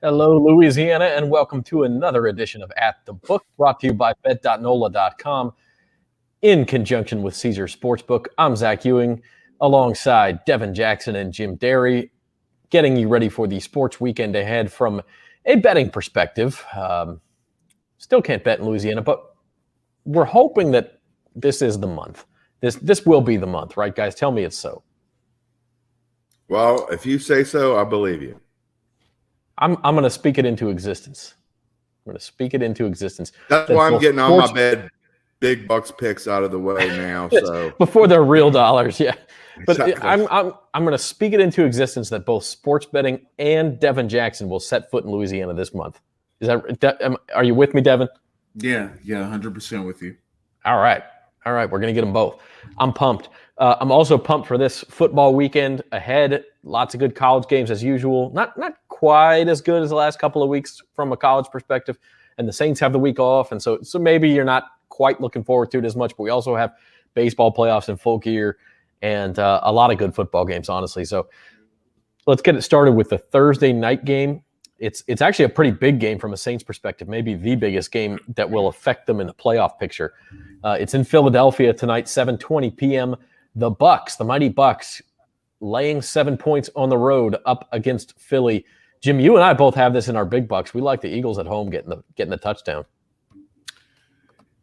Hello, Louisiana, and welcome to another edition of At the Book, brought to you by Bet.nola.com in conjunction with Caesar Sportsbook. I'm Zach Ewing, alongside Devin Jackson and Jim Derry, getting you ready for the sports weekend ahead from a betting perspective. Still can't bet in Louisiana, but we're hoping that this is the month. This will be the month, right, guys? Tell me it's so. Well, if you say so, I believe you. I'm going to speak it into existence. That's why I'm getting all my big bucks picks out of the way now. So before they're real dollars, yeah. But exactly. I'm going to speak it into existence that both sports betting and Devin Jackson will set foot in Louisiana this month. Are you with me, Devin? Yeah, 100% with you. All right. We're going to get them both. I'm pumped. I'm also pumped for this football weekend ahead. Lots of good college games as usual. Not quite as good as the last couple of weeks from a college perspective. And the Saints have the week off, and so maybe you're not quite looking forward to it as much. But we also have baseball playoffs in full gear and a lot of good football games, honestly. So let's get it started with the Thursday night game. It's actually a pretty big game from a Saints perspective, maybe the biggest game that will affect them in the playoff picture. It's in Philadelphia tonight, 7:20 p.m. The mighty Bucks, laying 7 points on the road up against Philly. Jim, you and I both have this in our big bucks. We like the Eagles at home getting the touchdown.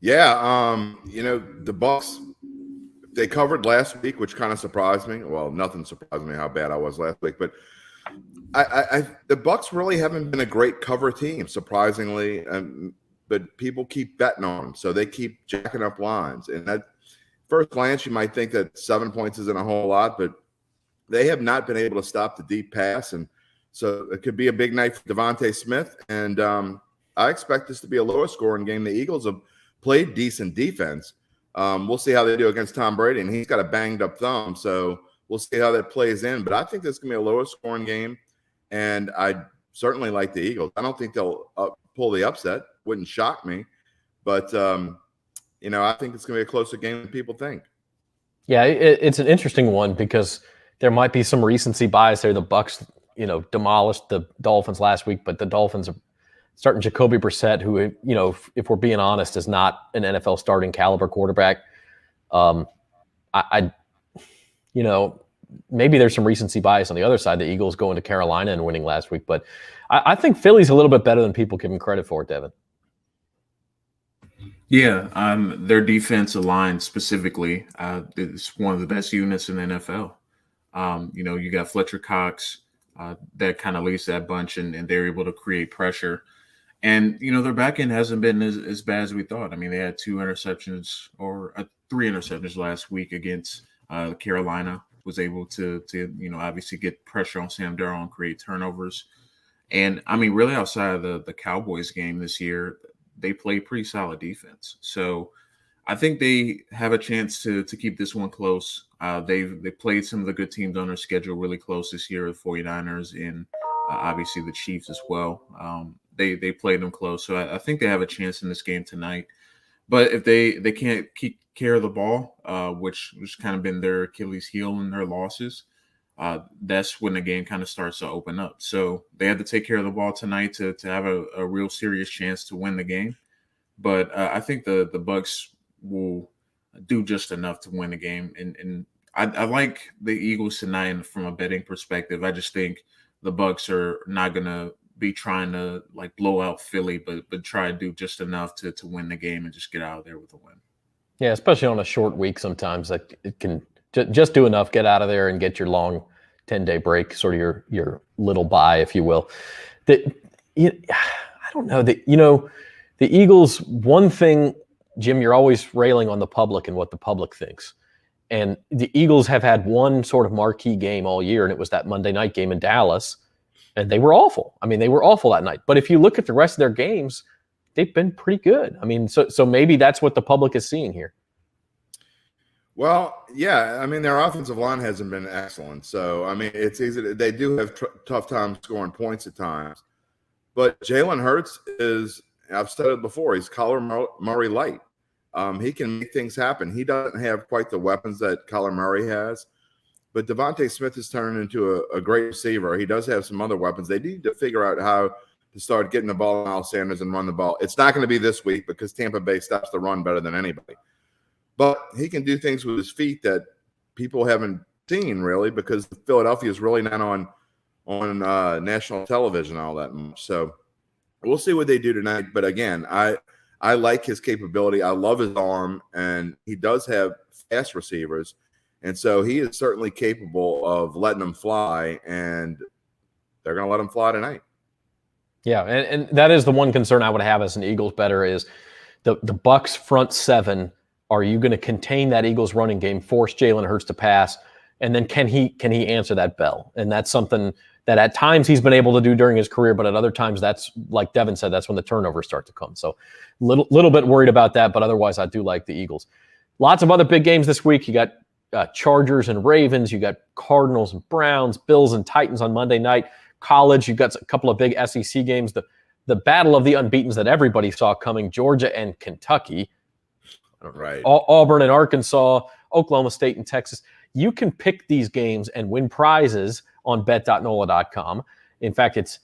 Yeah, the Bucks, they covered last week, which kind of surprised me. Well, nothing surprised me how bad I was last week, but the Bucks really haven't been a great cover team, surprisingly. But people keep betting on them, so they keep jacking up lines. And at first glance, you might think that 7 points isn't a whole lot, but they have not been able to stop the deep pass, and so it could be a big night for Devontae Smith. And I expect this to be a lower scoring game. The Eagles have played decent defense. We'll see how they do against Tom Brady, and he's got a banged up thumb, so we'll see how that plays in. But I think this is going to be a lower scoring game, and I certainly like the Eagles. I don't think they'll pull the upset. Wouldn't shock me, but I think it's going to be a closer game than people think. Yeah, it's an interesting one because there might be some recency bias there. The Bucks, demolished the Dolphins last week, but the Dolphins are starting Jacoby Brissett, who, if we're being honest, is not an NFL starting caliber quarterback. Maybe there's some recency bias on the other side. The Eagles going to Carolina and winning last week, but I think Philly's a little bit better than people give them credit for, Devin. Yeah, their defensive line specifically is one of the best units in the NFL. You got Fletcher Cox that kind of leads that bunch, and they're able to create pressure. And, their back end hasn't been as bad as we thought. I mean, they had 3 interceptions last week against Carolina, was able to obviously get pressure on Sam Darnold and create turnovers. And, I mean, really outside of the Cowboys game this year, they play pretty solid defense. So I think they have a chance to keep this one close. They played some of the good teams on their schedule really close this year, the 49ers and obviously the Chiefs as well. They played them close. So I think they have a chance in this game tonight. But if they can't keep care of the ball, which kind of been their Achilles heel in their losses, that's when the game kind of starts to open up. So they had to take care of the ball tonight to have a real serious chance to win the game. But I think the Bucks will do just enough to win the game. And I like the Eagles tonight. And from a betting perspective, I just think the Bucks are not going to be trying to blow out Philly, but try to do just enough to win the game and just get out of there with a win. Yeah, especially on a short week sometimes. It can just do enough, get out of there and get your long 10-day break, sort of your little bye, if you will. I don't know. The Eagles, one thing, Jim, you're always railing on the public and what the public thinks. And the Eagles have had one sort of marquee game all year, and it was that Monday night game in Dallas, and they were awful. I mean, they were awful that night. But if you look at the rest of their games, they've been pretty good. I mean, so maybe that's what the public is seeing here. Well, yeah, I mean their offensive line hasn't been excellent, so I mean it's easy. They do have tough time scoring points at times, but Jalen Hurts is. I've said it before. He's Kyler Murray light. He can make things happen. He doesn't have quite the weapons that Kyler Murray has, but Devontae Smith has turned into a great receiver. He does have some other weapons. They need to figure out how to start getting the ball to Miles Sanders and run the ball. It's not going to be this week because Tampa Bay stops the run better than anybody. But he can do things with his feet that people haven't seen really because Philadelphia is really not on national television all that much. So we'll see what they do tonight. But again, I like his capability. I love his arm, and he does have fast receivers. And so he is certainly capable of letting them fly, and they're going to let him fly tonight. Yeah, and that is the one concern I would have as an Eagles bettor is the Bucs front seven. Are you going to contain that Eagles running game, force Jalen Hurts to pass, and then can he answer that bell? And that's something that at times he's been able to do during his career, but at other times that's, like Devin said, that's when the turnovers start to come. So little bit worried about that, but otherwise I do like the Eagles. Lots of other big games this week. You got Chargers and Ravens. You got Cardinals and Browns, Bills and Titans on Monday night. College, you've got a couple of big SEC games. The battle of the unbeatens that everybody saw coming, Georgia and Kentucky. Right. Auburn and Arkansas, Oklahoma State and Texas. You can pick these games and win prizes on bet.nola.com. In fact, it's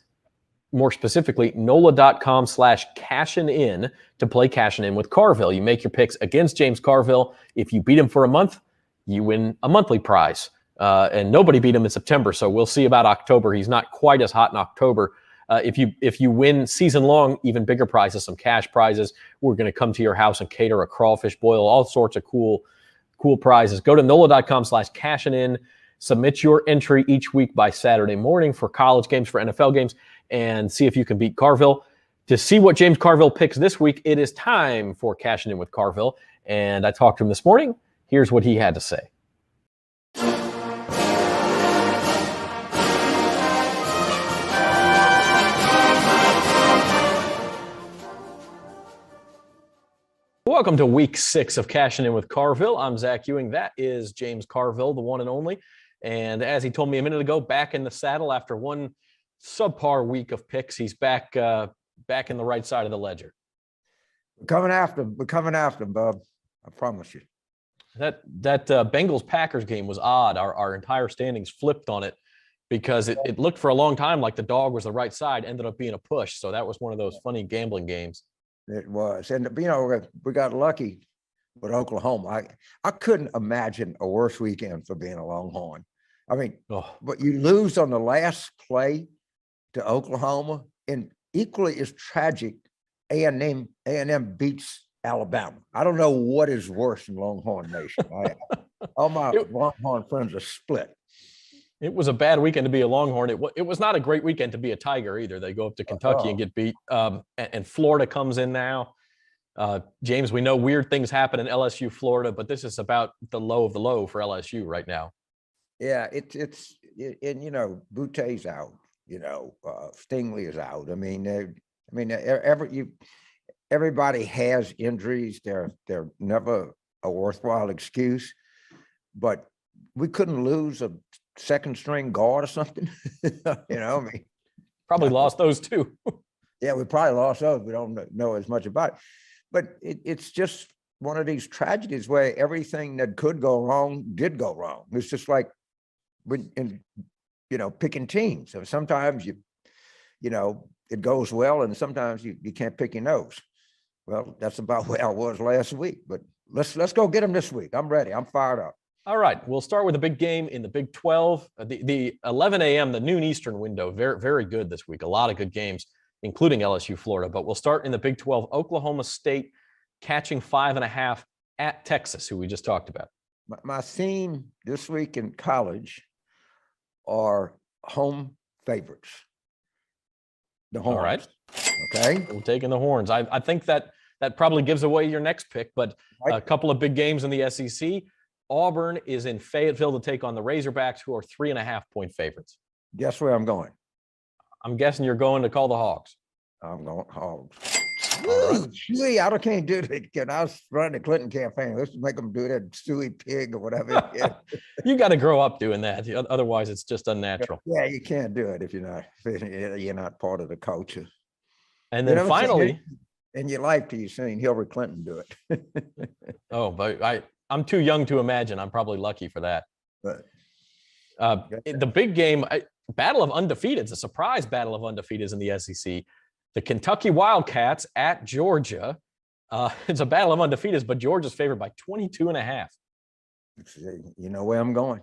more specifically nola.com/cashin-in to play Cashin-in with Carville. You make your picks against James Carville. If you beat him for a month, you win a monthly prize. And nobody beat him in September, so we'll see about October. He's not quite as hot in October. If you win season long, even bigger prizes, some cash prizes. We're going to come to your house and cater a crawfish boil, all sorts of cool prizes. Go to nola.com/cashin-in. Submit your entry each week by Saturday morning for college games, for NFL games, and see if you can beat Carville. To see what James Carville picks this week, it is time for Cashin' In with Carville. And I talked to him this morning. Here's what he had to say. Welcome to week 6 of Cashin' In with Carville. I'm Zach Ewing. That is James Carville, the one and only. And as he told me a minute ago, back in the saddle after one subpar week of picks, he's back in the right side of the ledger. We're coming after him, Bob. I promise you. That Bengals-Packers game was odd. Our entire standings flipped on it because it looked for a long time like the dog was the right side, ended up being a push. So that was one of those funny gambling games. It was. And, we got lucky with Oklahoma. I couldn't imagine a worse weekend for being a Longhorn. I mean, but you lose on the last play to Oklahoma, and equally as tragic, A&M beats Alabama. I don't know what is worse in Longhorn Nation. All my Longhorn friends are split. It was a bad weekend to be a Longhorn. It was not a great weekend to be a Tiger either. They go up to Kentucky and get beat. And Florida comes in now. James, we know weird things happen in LSU, Florida, but this is about the low of the low for LSU right now. Yeah, it's Boute's out. Stingley is out. Everybody has injuries. They're never a worthwhile excuse, but we couldn't lose a second string guard or something. Probably lost those too. Yeah, we probably lost those. We don't know as much about it, but it's just one of these tragedies where everything that could go wrong did go wrong. It's just like picking teams. So sometimes it goes well, and sometimes you can't pick your nose. Well, that's about where I was last week, but let's go get them this week. I'm ready. I'm fired up. All right, we'll start with a big game in the Big 12. The 11 a.m., the noon Eastern window, very, very good this week. A lot of good games, including LSU, Florida. But we'll start in the Big 12. Oklahoma State catching 5.5 at Texas, who we just talked about. My theme this week in college are home favorites. The Horns. All right. Okay. We're taking the Horns. I think that probably gives away your next pick, but a couple of big games in the SEC. Auburn is in Fayetteville to take on the Razorbacks, who are 3.5-point favorites. Guess where I'm going? I'm guessing you're going to call the Hogs. I'm going Hogs. Suey, I can't do that. I was running the Clinton campaign. Let's make them do that Suey pig or whatever. Yeah. You got to grow up doing that. Otherwise, it's just unnatural. Yeah, you can't do it if you're not part of the culture. And then finally, in your life, till you've seen Hillary Clinton do it. oh, but I'm too young to imagine. I'm probably lucky for that. But the big game, battle of undefeateds, a surprise battle of undefeateds in the SEC. The Kentucky Wildcats at Georgia. It's a battle of undefeateds, but Georgia's favored by 22.5. You know where I'm going.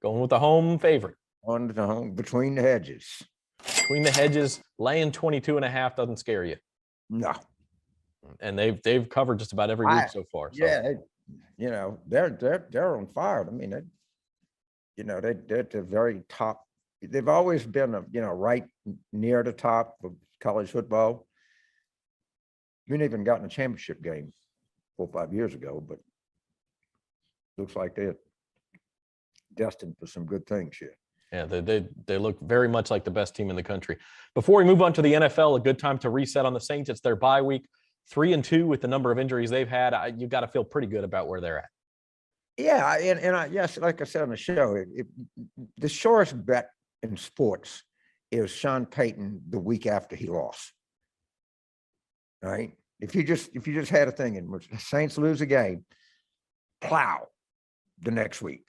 Going with the home favorite. On the home, between the hedges. Between the hedges, laying 22.5 doesn't scare you. No. And they've covered just about every week so far. So. Yeah, they're on fire. I mean, they're the very top. They've always been, right near the top of college football. We ain't even gotten a championship game 4 or 5 years ago, but looks like they're destined for some good things here. Yeah, they look very much like the best team in the country. Before we move on to the NFL, a good time to reset on the Saints. It's their bye week, 3-2 with the number of injuries they've had. You got to feel pretty good about where they're at. Yeah, and yes, like I said on the show, the surest bet in sports is Sean Payton the week after he lost. Right? If you just had a thing in which the Saints lose a game, plow the next week.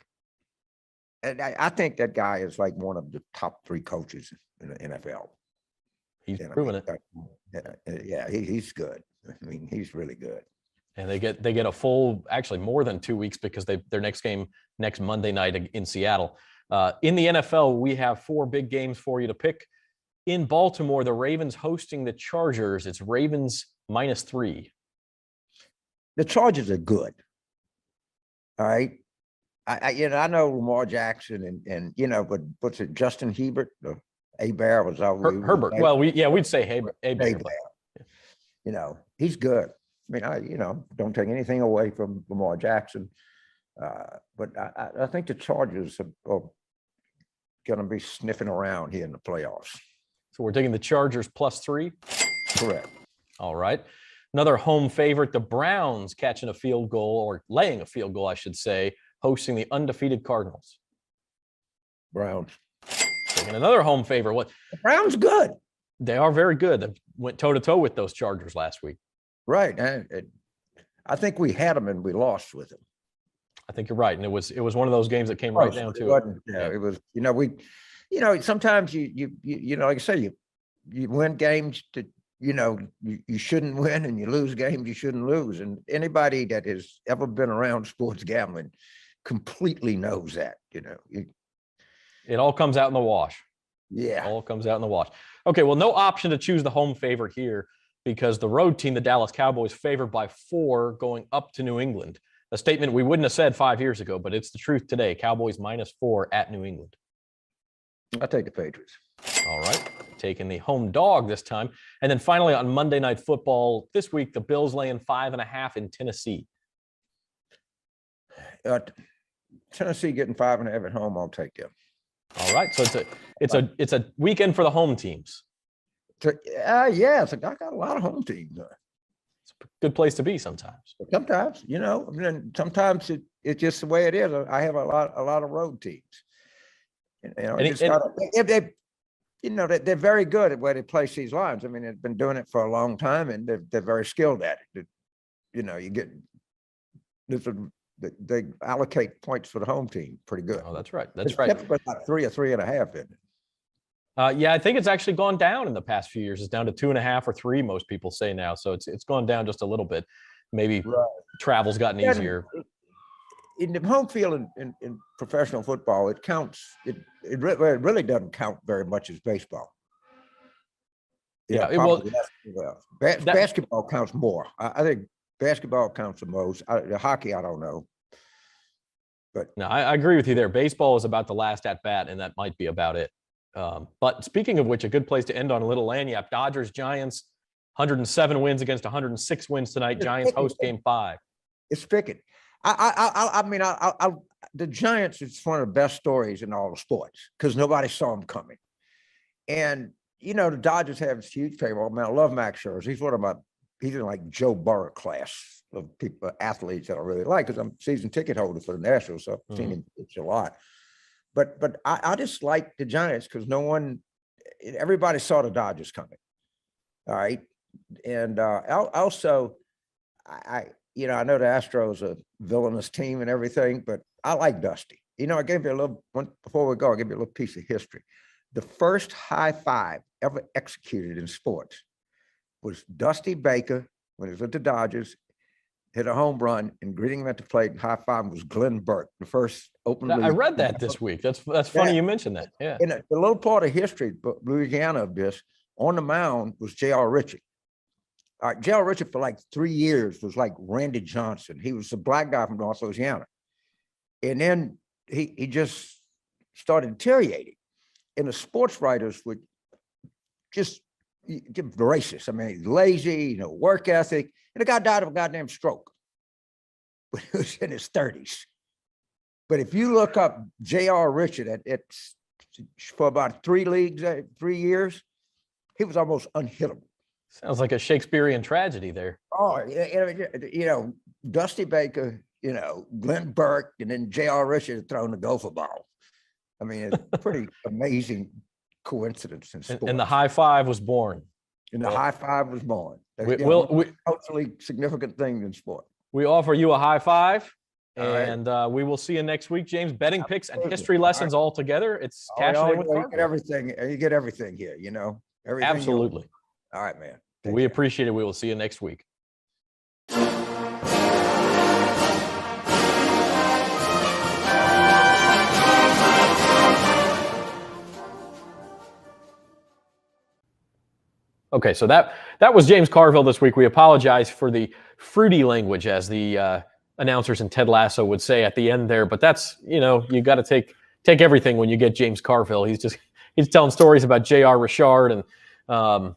And I think that guy is like one of the top 3 coaches in the NFL. He's proven it. Yeah, he's good. I mean, he's really good. And they get a full, actually more than 2 weeks, because their next game next Monday night in Seattle. In the NFL, we have 4 big games for you to pick. In Baltimore, the Ravens hosting the Chargers. It's Ravens -3. The Chargers are good. All right. I know Lamar Jackson and but what's it, Justin Herbert, Bear was out. Herbert. Well, we'd say Bear. He's good. I mean, don't take anything away from Lamar Jackson, but I think the Chargers are going to be sniffing around here in the playoffs. So we're taking the Chargers +3. Correct. All right. Another home favorite, the Browns catching a field goal, or laying a field goal, I should say, hosting the undefeated Cardinals. Browns. Taking another home favorite. What? The Browns good. They are very good. They went toe-to-toe with those Chargers last week. Right. And I think we had them and we lost with them. I think you're right. And it was one of those games that came right down to it. Yeah, it was, sometimes you like I say, you win games that, you shouldn't win, and you lose games you shouldn't lose. And anybody that has ever been around sports gambling completely knows that, It all comes out in the wash. Yeah. All comes out in the wash. Okay, well, no option to choose the home favorite here, because the road team, the Dallas Cowboys, favored by 4 going up to New England. A statement we wouldn't have said 5 years ago, but it's the truth today. Cowboys -4 at New England. I'll take the Patriots. All right, taking the home dog this time. And then finally on Monday Night Football this week, the Bills laying 5.5 in Tennessee. Tennessee getting 5.5 at home. I'll take them. All right, so it's a weekend for the home teams. Yeah, I got a lot of home teams. It's a good place to be sometimes. Sometimes, sometimes it's just the way it is. I have a lot of road teams. They're very good at where they place these lines. I mean, they've been doing it for a long time, and they're very skilled at it. They allocate points for the home team pretty good. Oh, that's right. It's typically about 3 or 3.5, isn't it? Yeah, I think it's actually gone down in the past few years. It's down to 2.5 or 3, most people say now. So it's gone down just a little bit. Maybe travel's gotten easier. In the home field in professional football, it counts. It really doesn't count very much as baseball. Basketball counts more. I think basketball counts the most. The hockey, I don't know. But no, I agree with you there. Baseball is about the last at bat, and that might be about it. But speaking of which, a good place to end on a little lanyap. Dodgers, Giants, 107 wins against 106 wins tonight. Giants host game 5. It's picking. The Giants, it's one of the best stories in all the sports because nobody saw them coming. And, the Dodgers have this huge payroll. Man, I love Max Scherzer. He's in like Joe Burrow class of people, athletes that I really like because I'm a season ticket holder for the Nationals, so I've seen him pitch a lot. But I just like the Giants because everybody saw the Dodgers coming. All right. And also, I know the Astros are a villainous team and everything, but I like Dusty. I gave you before we go, I'll give you a little piece of history. The first high five ever executed in sports was Dusty Baker when he was at the Dodgers, hit a home run and greeting him at the plate and high five was Glenn Burke, the first open. I read that this week. That's funny you mentioned that. Yeah. And the little part of history, Louisiana of this, on the mound was J.R. Ritchie. All right, J.R. Ritchie for like 3 years was like Randy Johnson. He was a black guy from North Louisiana. And then he just started deteriorating. And the sports writers would just get voracious. I mean, lazy, work ethic. And the guy died of a goddamn stroke. But he was in his 30s. But if you look up J.R. Ritchie, it's for about 3 years, he was almost unhittable. Sounds like a Shakespearean tragedy there. Oh, Dusty Baker, Glenn Burke, and then J.R. Ritchie throwing the gopher ball. I mean, it's a pretty amazing coincidence in sports. And the high five was born. And the high five was born. Culturally significant thing in sport. We offer you a high five, Right. and we will see you next week, James. Betting picks and history lessons all together. It's Cashin with you get everything. You get everything here. Everything. Absolutely. All right, man. We appreciate it. We will see you next week. Okay, so that was James Carville this week. We apologize for the fruity language, as the announcers and Ted Lasso would say at the end there. But that's, you got to take everything when you get James Carville. He's telling stories about J.R. Richard and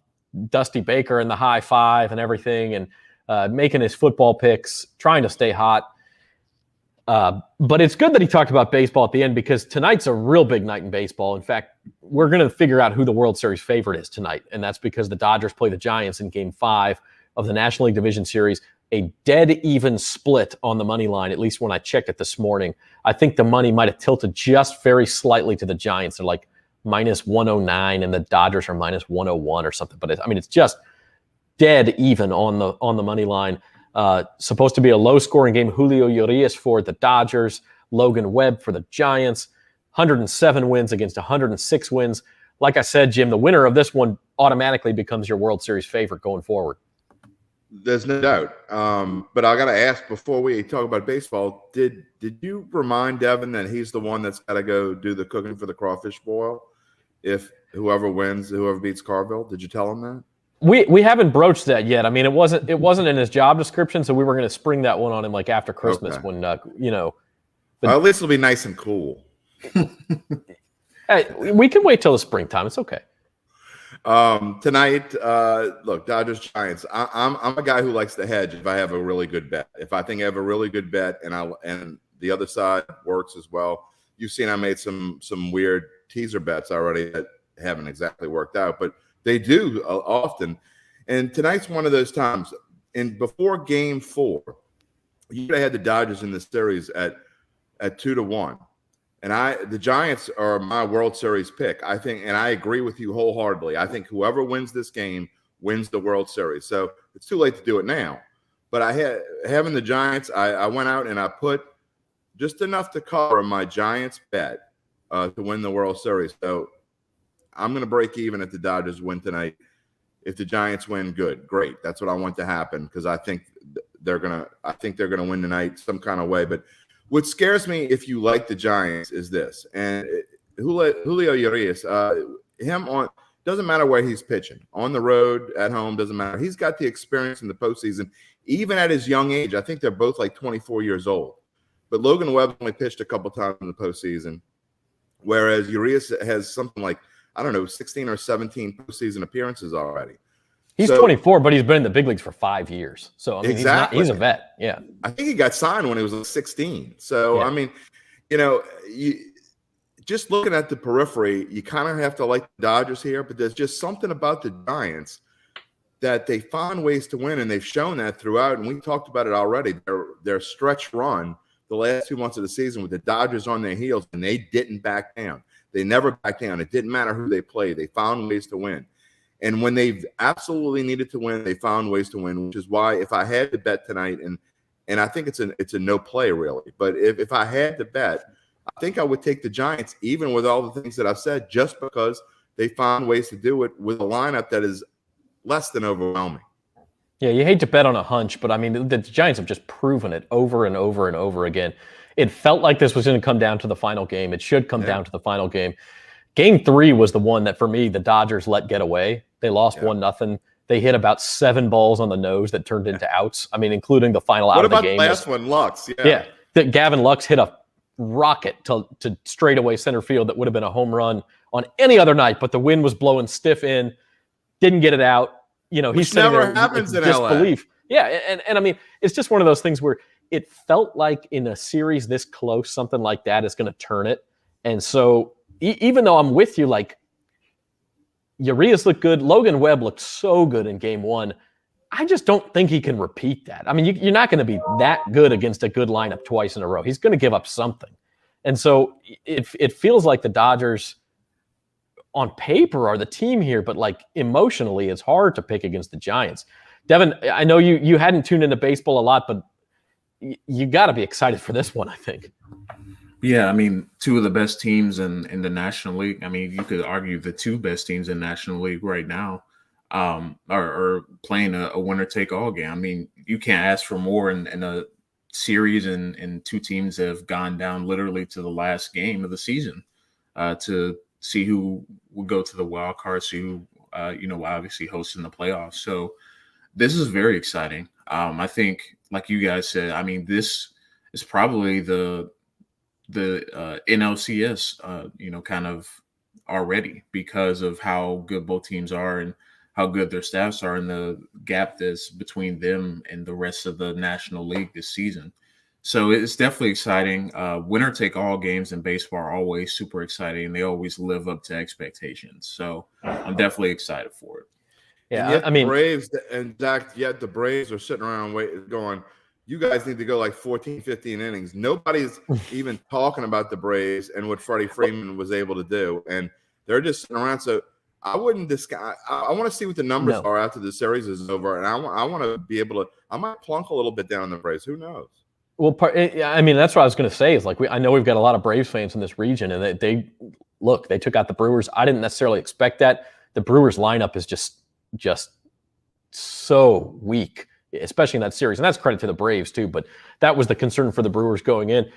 Dusty Baker and the high five and everything, and making his football picks, trying to stay hot. But it's good that he talked about baseball at the end, because tonight's a real big night in baseball. In fact, we're going to figure out who the World Series favorite is tonight, and that's because the Dodgers play the Giants in Game 5 of the National League Division Series. A dead even split on the money line, at least when I checked it this morning. I think the money might have tilted just very slightly to the Giants. They're like minus 109, and the Dodgers are minus 101 or something. But it's just dead even on the money line. Supposed to be a low-scoring game. Julio Urias for the Dodgers, Logan Webb for the Giants. 107 wins against 106 wins. Like I said, Jim, the winner of this one automatically becomes your World Series favorite going forward. There's no doubt. But I got to ask, before we talk about baseball, did you remind Devin that he's the one that's got to go do the cooking for the crawfish boil if whoever beats Carville? Did you tell him that? We haven't broached that yet. I mean, it wasn't in his job description, so we were going to spring that one on him like after Christmas, when Well, at least it'll be nice and cool. Hey, we can wait till the springtime. It's okay. Tonight, look, Dodgers Giants. I'm a guy who likes to hedge if I have a really good bet. If I think I have a really good bet and the other side works as well. You've seen I made some weird teaser bets already that haven't exactly worked out, but they do often. And tonight's one of those times. And before Game 4, you could have had the Dodgers in this series at 2-1. And the Giants are my World Series pick. I think, and I agree with you wholeheartedly. I think whoever wins this game wins the World Series. So it's too late to do it now. But having the Giants, I went out and I put just enough to cover my Giants bet to win the World Series. So I'm going to break even if the Dodgers win tonight. If the Giants win, great. That's what I want to happen, because I think they're gonna win tonight some kind of way. But what scares me, if you like the Giants, is this. And Julio Urias, doesn't matter where he's pitching, on the road, at home, doesn't matter. He's got the experience in the postseason, even at his young age. I think they're both like 24 years old. But Logan Webb only pitched a couple times in the postseason, whereas Urias has something like, 16 or 17 postseason appearances already. He's 24, but he's been in the big leagues for 5 years. So, exactly. He's a vet. Yeah. I think he got signed when he was 16. So, yeah. just looking at the periphery, you kind of have to like the Dodgers here, but there's just something about the Giants that they find ways to win, and they've shown that throughout. And we talked about it already. Their stretch run the last 2 months of the season with the Dodgers on their heels, and they didn't back down. They never backed down. It didn't matter who they played. They found ways to win. And when they've absolutely needed to win, they found ways to win, which is why if I had to bet tonight, and I think it's a no play really, but if I had to bet, I think I would take the Giants, even with all the things that I've said, just because they found ways to do it with a lineup that is less than overwhelming. Yeah, you hate to bet on a hunch, but I mean, the Giants have just proven it over and over and over again. It felt like this was going to come down to the final game. It should come down to the final game. Game 3 was the one that, for me, the Dodgers let get away. They lost 1-0. They hit about 7 balls on the nose that turned into outs. I mean, including the final out of the game. What about the last one, Lux? Yeah. That Gavin Lux hit a rocket to straightaway center field that would have been a home run on any other night, but the wind was blowing stiff in, didn't get it out. You know, he's sitting never there happens in disbelief. LA. Yeah, and I mean, it's just one of those things where it felt like in a series this close, something like that is going to turn it. And so even though I'm with you, like, Urias looked good. Logan Webb looked so good in game 1. I just don't think he can repeat that. I mean, you're not going to be that good against a good lineup twice in a row. He's going to give up something. And so it feels like the Dodgers on paper are the team here, but like emotionally, it's hard to pick against the Giants. Devin, I know you hadn't tuned into baseball a lot, but you got to be excited for this one, I think. Yeah, I mean, 2 of the best teams in the National League. I mean, you could argue the 2 best teams in National League right now are playing a winner-take-all game. I mean, you can't ask for more in a series, and 2 teams have gone down literally to the last game of the season to see who will go to the wild card, see who will obviously host in the playoffs. So this is very exciting. I think, like you guys said, I mean, this is probably the NLCS, kind of already, because of how good both teams are and how good their staffs are, and the gap that's between them and the rest of the National League this season. So it's definitely exciting. Winner take all games in baseball are always super exciting, and they always live up to expectations. So I'm definitely excited for it. Yeah, I mean, Braves and Zach, yet the Braves are sitting around going, you guys need to go like 14, 15 innings. Nobody's even talking about the Braves and what Freddie Freeman was able to do. And they're just sitting around. So I wouldn't discuss. I want to see what the numbers are after the series is over. And I want to be able to, I might plunk a little bit down on the Braves. Who knows? Well, I mean, that's what I was going to say is, like, I know we've got a lot of Braves fans in this region, and they took out the Brewers. I didn't necessarily expect that. The Brewers lineup is just so weak, especially in that series. And that's credit to the Braves too, but that was the concern for the Brewers going in.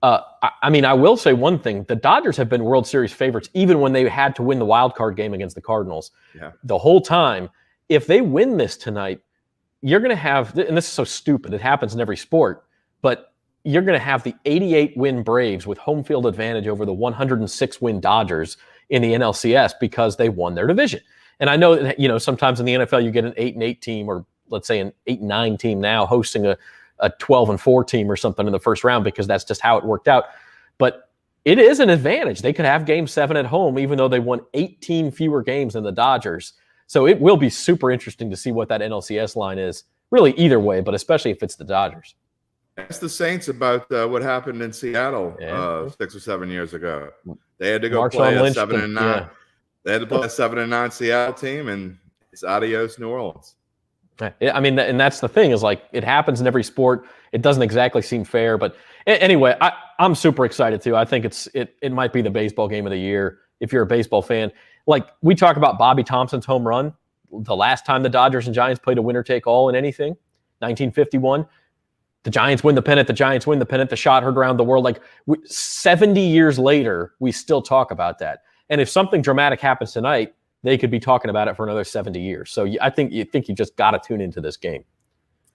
I mean, I will say one thing. The Dodgers have been World Series favorites even when they had to win the wild card game against the Cardinals. Yeah. The whole time. If they win this tonight, you're going to have, and this is so stupid, it happens in every sport, but you're going to have the 88-win Braves with home field advantage over the 106-win Dodgers in the NLCS because they won their division. And I know that, sometimes in the NFL you get an 8-8 team, or let's say an 8-9 team now hosting a 12-4 team or something in the first round, because that's just how it worked out. But it is an advantage. They could have Game 7 at home, even though they won 18 fewer games than the Dodgers. So it will be super interesting to see what that NLCS line is, really either way, but especially if it's the Dodgers. Ask the Saints about what happened in Seattle 6 or 7 years ago. They had to go play a 7-9. Yeah. They had to play a 7-9 Seattle team, and it's adios New Orleans. I mean, and that's the thing, is like, it happens in every sport. It doesn't exactly seem fair, but anyway, I'm super excited too. I think it might be the baseball game of the year if you're a baseball fan. Like, we talk about Bobby Thompson's home run. The last time the Dodgers and Giants played a winner-take-all in anything, 1951. The Giants win the pennant. The shot heard around the world. Like, 70 years later, we still talk about that. And if something dramatic happens tonight, they could be talking about it for another 70 years. So I think you just got to tune into this game.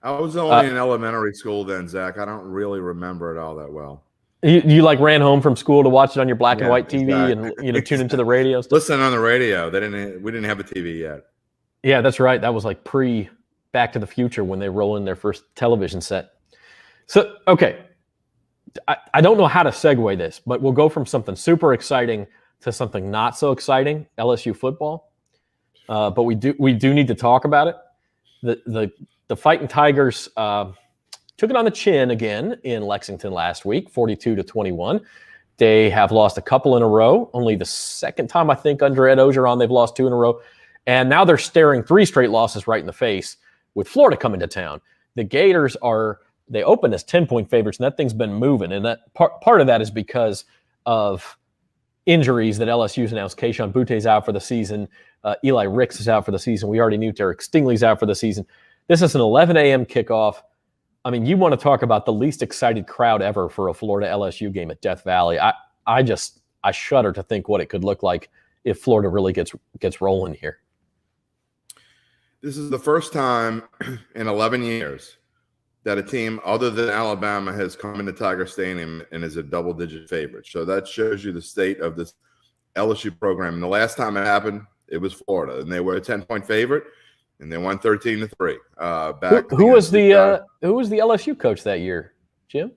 I was only in elementary school then, Zach. I don't really remember it all that well. You like ran home from school to watch it on your black and white TV and tune into the radio. Listen on the radio. We didn't have a TV yet. Yeah, that's right. That was like pre Back to the Future when they roll in their first television set. So, okay. I don't know how to segue this, but we'll go from something super exciting to something not so exciting, LSU football. But we do need to talk about it. The Fighting Tigers took it on the chin again in Lexington last week, 42-21. They have lost a couple in a row. Only the second time, I think, under Ed Ogeron, they've lost 2 in a row. And now they're staring 3 straight losses right in the face with Florida coming to town. The Gators they opened as 10-point favorites, and that thing's been moving. And that part of that is because of injuries that LSU's announced. Cashin Butte's out for the season. Eli Ricks is out for the season. We already knew Derek Stingley's out for the season. This is an 11 a.m. kickoff. I mean, you want to talk about the least excited crowd ever for a Florida LSU game at Death Valley. I shudder to think what it could look like if Florida really gets rolling here. This is the first time in 11 years that a team other than Alabama has come into Tiger Stadium and is a double-digit favorite. So that shows you the state of this LSU program. And the last time it happened, it was Florida, and they were a 10-point favorite, and they won 13-3. Who was the LSU coach that year, Jim?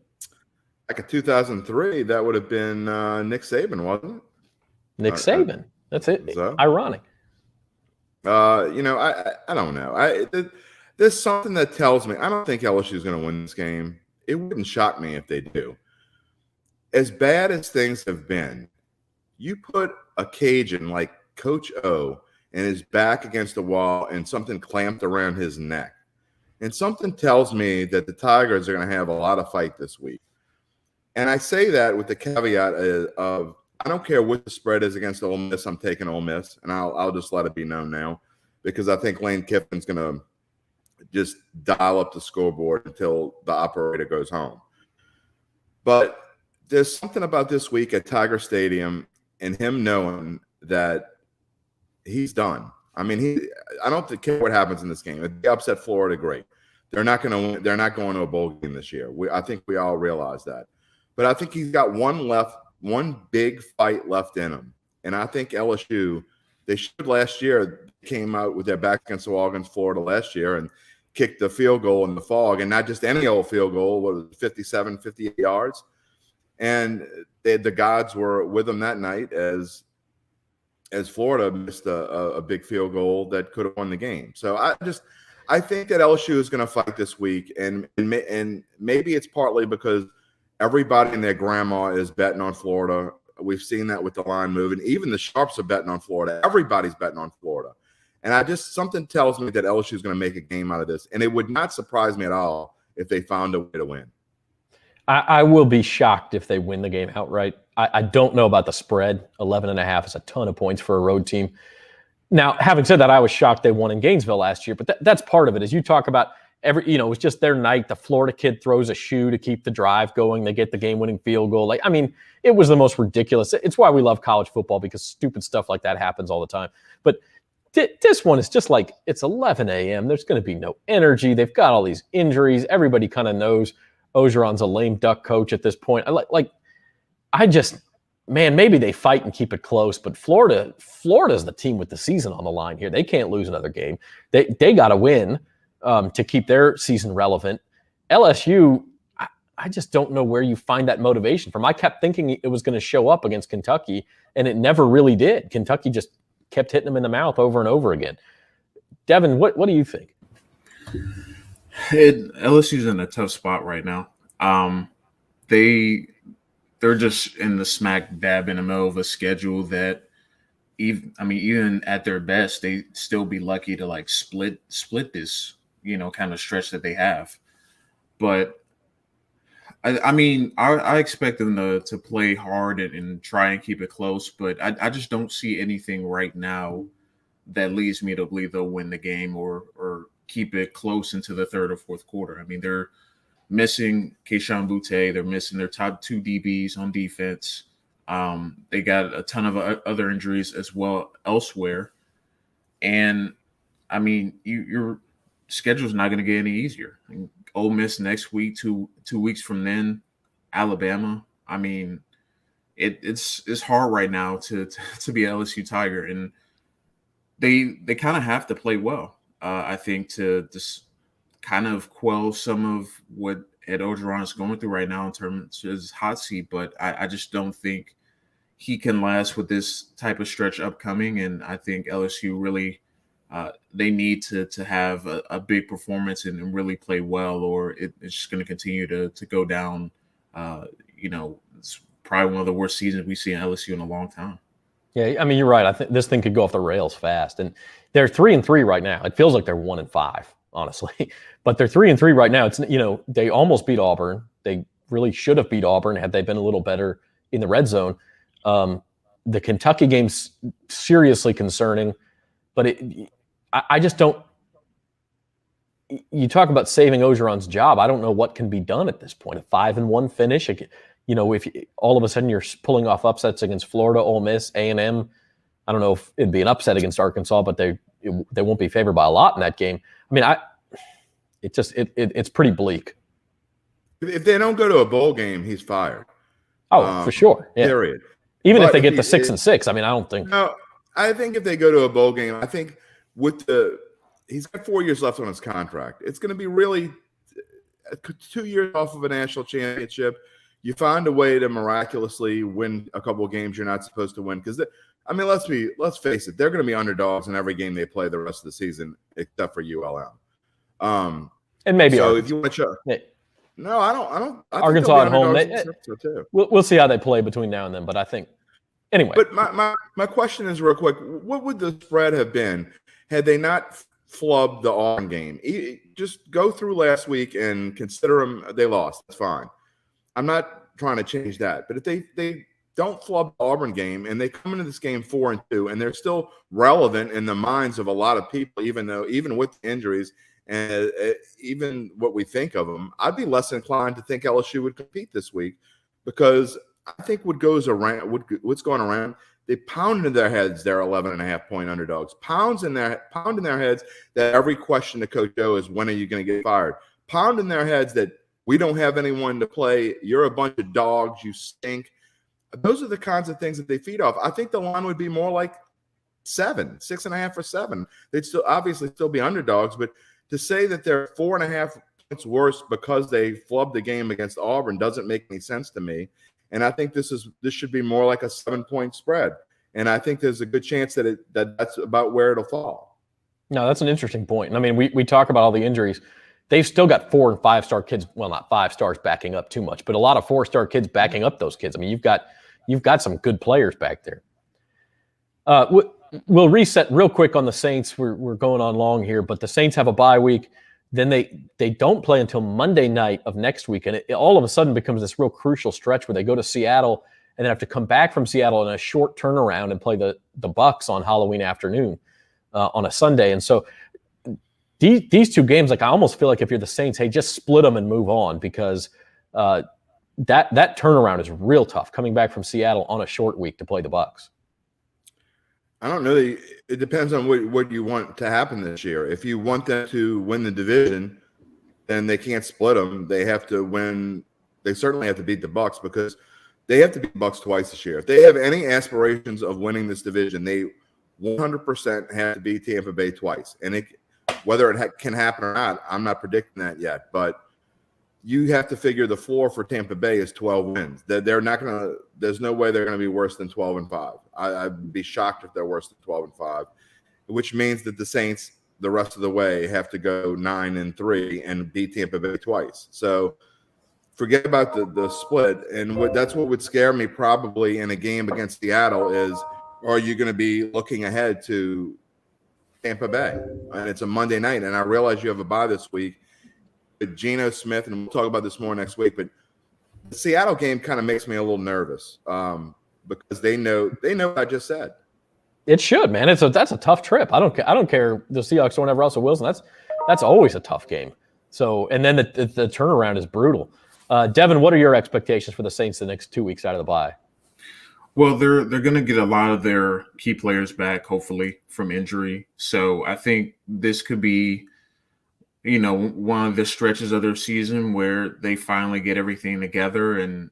Back in 2003, that would have been Nick Saban, wasn't it? Nick Saban. That's it. So? Ironic. I don't know. There's something that tells me I don't think LSU is going to win this game. It wouldn't shock me if they do. As bad as things have been, you put a Cajun like Coach O and his back against the wall and something clamped around his neck. And something tells me that the Tigers are going to have a lot of fight this week. And I say that with the caveat of I don't care what the spread is against Ole Miss. I'm taking Ole Miss, and I'll just let it be known now because I think Lane Kiffin's going to just dial up the scoreboard until the operator goes home. But there's something about this week at Tiger Stadium and him knowing that he's done. I mean, I don't care what happens in this game. If they upset Florida, great. They're not going to win. They're not going to a bowl game this year. I think we all realize that. But I think he's got one big fight left in him. And I think LSU, they should last year, came out with their back against the wall against Florida last year and kicked the field goal in the fog, and not just any old field goal, what was it, 57, 58 yards. And the gods were with them that night as Florida missed a big field goal that could have won the game. So I think that LSU is going to fight this week, and maybe it's partly because everybody and their grandma is betting on Florida. We've seen that with the line moving. Even the sharps are betting on Florida. Everybody's betting on Florida. And something tells me that LSU is going to make a game out of this. And it would not surprise me at all if they found a way to win. I will be shocked if they win the game outright. I don't know about the spread. 11.5 is a ton of points for a road team. Now, having said that, I was shocked they won in Gainesville last year. But that's part of it. As you talk about, it was just their night. The Florida kid throws a shoe to keep the drive going. They get the game-winning field goal. It was the most ridiculous. It's why we love college football, because stupid stuff like that happens all the time. But this one is just like, it's 11 a.m. There's going to be no energy. They've got all these injuries. Everybody kind of knows Ogeron's a lame duck coach at this point. Maybe they fight and keep it close, but Florida's the team with the season on the line here. They can't lose another game. They got to win to keep their season relevant. LSU, I just don't know where you find that motivation from. I kept thinking it was going to show up against Kentucky, and it never really did. Kentucky just kept hitting them in the mouth over and over again. Devin, what do you think? LSU's in a tough spot right now. They're just in the smack dab in the middle of a schedule that even at their best, they still be lucky to split this, kind of stretch that they have. But I expect them to play hard and try and keep it close, but I just don't see anything right now that leads me to believe they'll win the game or keep it close into the third or fourth quarter. They're missing Cashin Butte. They're missing their top 2 DBs on defense. They got a ton of other injuries as well elsewhere. And, your schedule's not going to get any easier. Ole Miss next week, two weeks from then, Alabama. It's hard right now to be an LSU Tiger, and they kind of have to play well. I think to just kind of quell some of what Ed Orgeron is going through right now in terms of his hot seat, but I just don't think he can last with this type of stretch upcoming. And I think LSU really they need to have a big performance and really play well, or it's just going to continue to go down. It's probably one of the worst seasons we see in LSU in a long time. Yeah, I mean, you're right. I think this thing could go off the rails fast. And they're 3-3 right now. It feels like they're 1-5, honestly. But they're 3-3 right now. It's, they almost beat Auburn. They really should have beat Auburn had they been a little better in the red zone. The Kentucky game's seriously concerning. But I just don't. You talk about saving Orgeron's job. I don't know what can be done at this point. A 5-1 finish. If all of a sudden you're pulling off upsets against Florida, Ole Miss, A&M, I don't know if it'd be an upset against Arkansas, but they won't be favored by a lot in that game. I mean, it's pretty bleak. If they don't go to a bowl game, he's fired. Oh, for sure. Yeah. Period. Even if they get to 6-6, I mean, I don't think. No, I think if they go to a bowl game, I think he's got 4 years left on his contract. It's going to be really 2 years off of a national championship. You find a way to miraculously win a couple of games you're not supposed to win. Because, let's face it, they're going to be underdogs in every game they play the rest of the season, except for ULM. And maybe so. Arkansas. If you want to show, no, I don't. Arkansas at home. Too. We'll see how they play between now and then. But I think anyway. But my question is real quick: what would the spread have been had they not flubbed the Auburn game? Just go through last week and consider them. They lost. That's fine. I'm not trying to change that. But if they don't flub the Auburn game and they come into this game 4-2 and they're still relevant in the minds of a lot of people, even with injuries and even what we think of them, I'd be less inclined to think LSU would compete this week, because I think what's going around, they pound in their heads they're 11.5-point underdogs. Pound in their heads that every question to Coach O is, when are you going to get fired? Pound in their heads that we don't have anyone to play. You're a bunch of dogs. You stink. Those are the kinds of things that they feed off. I think the line would be more like 6.5 or 7. They'd still be underdogs, but to say that they're 4.5 points worse because they flubbed the game against Auburn doesn't make any sense to me. And I think this should be more like a 7-point spread. And I think there's a good chance that's about where it'll fall. No, that's an interesting point. And I mean, we talk about all the injuries. They've still got 4- and 5-star kids. Well, not 5 stars backing up too much, but a lot of 4-star kids backing up those kids. I mean, you've got some good players back there. We'll reset real quick on the Saints. We're going on long here, but the Saints have a bye week. Then they don't play until Monday night of next week, and it all of a sudden becomes this real crucial stretch where they go to Seattle and then have to come back from Seattle in a short turnaround and play the Bucs on Halloween afternoon on a Sunday. And so these two games, I almost feel like if you're the Saints, hey, just split them and move on, because that turnaround is real tough, coming back from Seattle on a short week to play the Bucs. I don't know. It depends on what you want to happen this year. If you want them to win the division, then they can't split them. They have to win. They certainly have to beat the Bucs, because they have to beat the Bucs twice this year. If they have any aspirations of winning this division, they 100% have to beat Tampa Bay twice. And whether it can happen or not, I'm not predicting that yet. But you have to figure the floor for Tampa Bay is 12 wins. They're not going to. There's no way they're going to be worse than 12-5. I'd be shocked if they're worse than 12-5, which means that the Saints, the rest of the way, have to go 9-3 and beat Tampa Bay twice. So forget about the split. And that's what would scare me probably in a game against Seattle is, are you going to be looking ahead to Tampa Bay? And it's a Monday night, and I realize you have a bye this week. Geno Smith, and we'll talk about this more next week, but the Seattle game kind of makes me a little nervous because they know what I just said. It should, man. That's a tough trip. I don't care the Seahawks don't have Russell Wilson. That's always a tough game. So, and then the turnaround is brutal. Devin, what are your expectations for the Saints the next 2 weeks out of the bye? Well, they're going to get a lot of their key players back, hopefully, from injury. So I think this could be, one of the stretches of their season where they finally get everything together and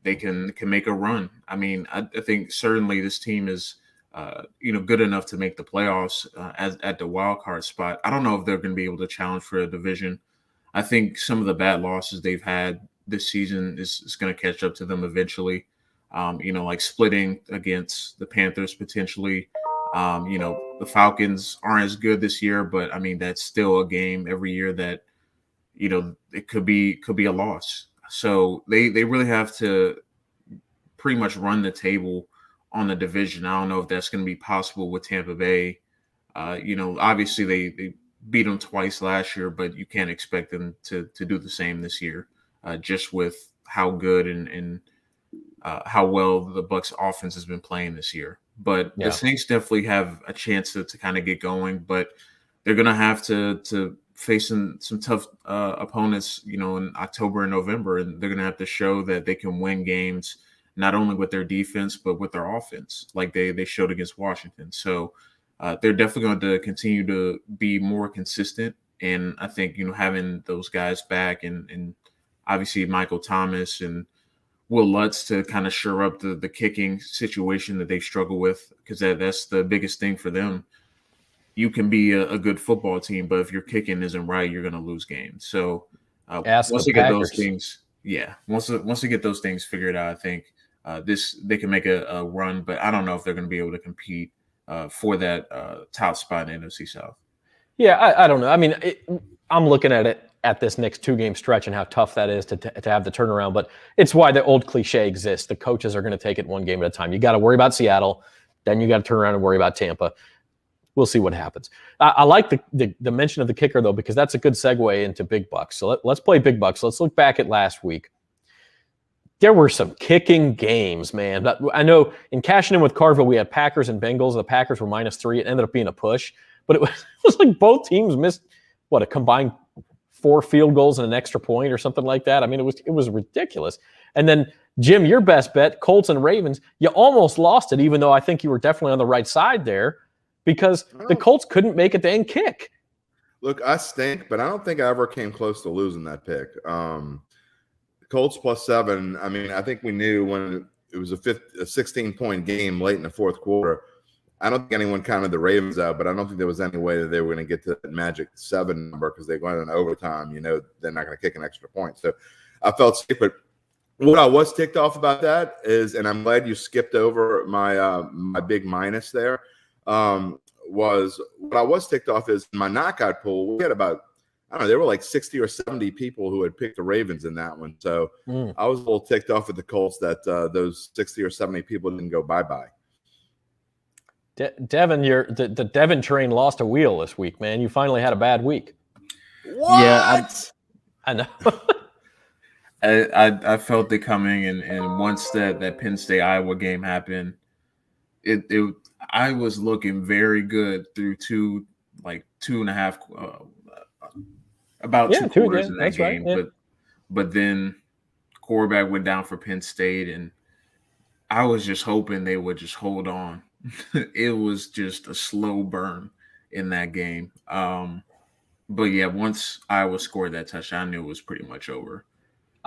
they can make a run. I mean, I think certainly this team is, good enough to make the playoffs at the wild card spot. I don't know if they're going to be able to challenge for a division. I think some of the bad losses they've had this season is going to catch up to them eventually. Like splitting against the Panthers potentially. The Falcons aren't as good this year, but I mean that's still a game every year that it could be a loss. So they really have to pretty much run the table on the division. I don't know if that's going to be possible with Tampa Bay. Obviously they beat them twice last year, but you can't expect them to do the same this year, just with how good and how well the Bucs offense has been playing this year. But the Saints definitely have a chance to kind of get going, but they're going to have to face some tough opponents, in October and November, and they're going to have to show that they can win games not only with their defense but with their offense, like they showed against Washington. So they're definitely going to continue to be more consistent, and I think having those guys back and obviously Michael Thomas and Will Lutz to kind of shore up the kicking situation that they struggle with, because that's the biggest thing for them. You can be a good football team, but if your kicking isn't right, you're going to lose games. So once they get those things, once they get those things figured out, I think they can make a run. But I don't know if they're going to be able to compete for that top spot in the NFC South. Yeah, I don't know. I mean, I'm looking at it at this next 2-game stretch and how tough that is to have the turnaround. But it's why the old cliche exists. The coaches are going to take it one game at a time. You got to worry about Seattle, then you got to turn around and worry about Tampa. We'll see what happens. I like the mention of the kicker, though, because that's a good segue into big bucks. So let's play big bucks. Let's look back at last week. There were some kicking games, man. I know in Cashin with Carville, we had Packers and Bengals. The Packers were -3. It ended up being a push. But it was like both teams missed, a combined 4 field goals and an extra point or something like that. I mean, it was ridiculous. And then, Jim, your best bet, Colts and Ravens, you almost lost it, even though I think you were definitely on the right side there, because the Colts couldn't make a dang kick. Look, I stink, but I don't think I ever came close to losing that pick. Colts +7. I mean, I think we knew when it was a 16-point game late in the fourth quarter. I don't think anyone counted the Ravens out, but I don't think there was any way that they were going to get to that magic 7 number, because they went in overtime. They're not going to kick an extra point. So I felt safe. But what I was ticked off about that is, and I'm glad you skipped over my big minus there, was what I was ticked off is in my knockout pool, we had about, I don't know, there were like 60 or 70 people who had picked the Ravens in that one. So I was a little ticked off with the Colts that those 60 or 70 people didn't go bye-bye. Devin, the Devin train lost a wheel this week, man. You finally had a bad week. What? Yeah, I know. I felt it coming, and once that Penn State Iowa game happened, I was looking very good through 2.5 about 2 quarters in that game. Right, yeah. But then quarterback went down for Penn State, and I was just hoping they would just hold on. It was just a slow burn in that game. But yeah, once Iowa scored that touchdown, I knew it was pretty much over.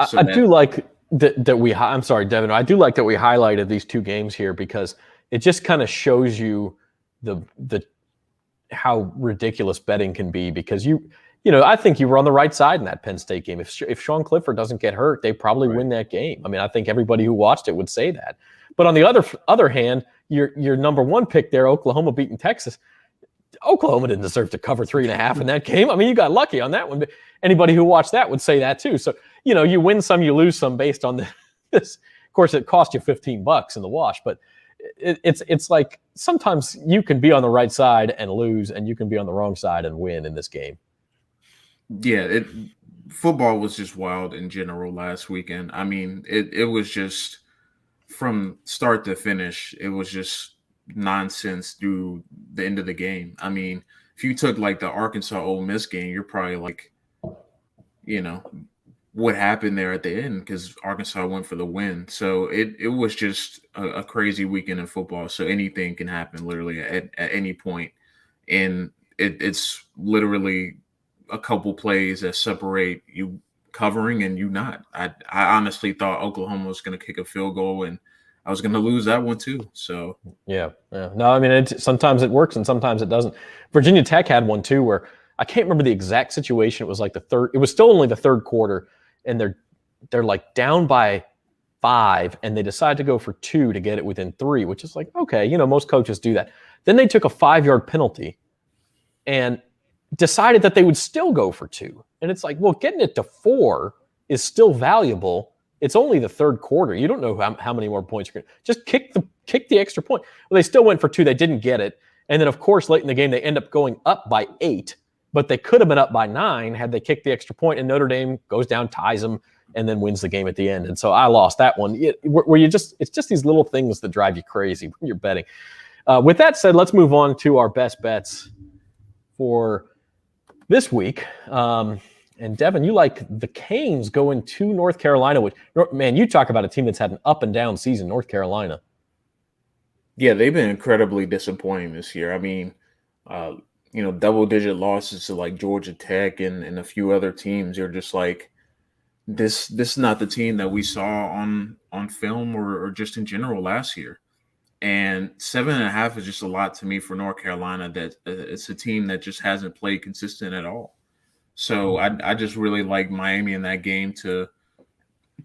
So I do like that we. I'm sorry, Devin. I do like that we highlighted these 2 games here, because it just kind of shows you the how ridiculous betting can be. Because I think you were on the right side in that Penn State game. If Sean Clifford doesn't get hurt, they probably win that game. I mean, I think everybody who watched it would say that. But on the other hand, your number 1 pick there, Oklahoma beating Texas. Oklahoma didn't deserve to cover 3.5 in that game. I mean, you got lucky on that one. But anybody who watched that would say that too. So, you win some, you lose some based on this. Of course, it cost you $15 in the wash, but it's like sometimes you can be on the right side and lose, and you can be on the wrong side and win in this game. Yeah, football was just wild in general last weekend. I mean, it was just from start to finish, it was just nonsense through the end of the game. I mean, if you took like the Arkansas Ole Miss game, you're probably like, what happened there at the end, because Arkansas went for the win. So it was just a crazy weekend in football. So anything can happen literally at any point. And it's literally a couple plays that separate you covering and you not. I honestly thought Oklahoma was going to kick a field goal, and I was going to lose that one too. So yeah. No, I mean, sometimes it works and sometimes it doesn't. Virginia Tech had one too, where I can't remember the exact situation. It was like it was still only the third quarter, and they're like down by 5, and they decide to go for 2 to get it within 3, which is like, okay, most coaches do that. Then they took a 5-yard penalty and decided that they would still go for 2. And it's like, well, getting it to 4 is still valuable. It's only the third quarter. You don't know how many more points you're going to just kick the extra point. Well, they still went for 2. They didn't get it. And then, of course, late in the game, they end up going up by 8, but they could have been up by 9 had they kicked the extra point, and Notre Dame goes down, ties them, and then wins the game at the end. And so I lost that one. It's just these little things that drive you crazy when you're betting. With that said, let's move on to our best bets for this week. And Devin, you like the Canes going to North Carolina, which, man, you talk about a team that's had an up and down season, North Carolina. Yeah, they've been incredibly disappointing this year. I mean, double-digit losses to like Georgia Tech and a few other teams. You're just like, this is not the team that we saw on film or just in general last year. And 7.5 is just a lot to me for North Carolina. That it's a team that just hasn't played consistent at all. So I just really like Miami in that game to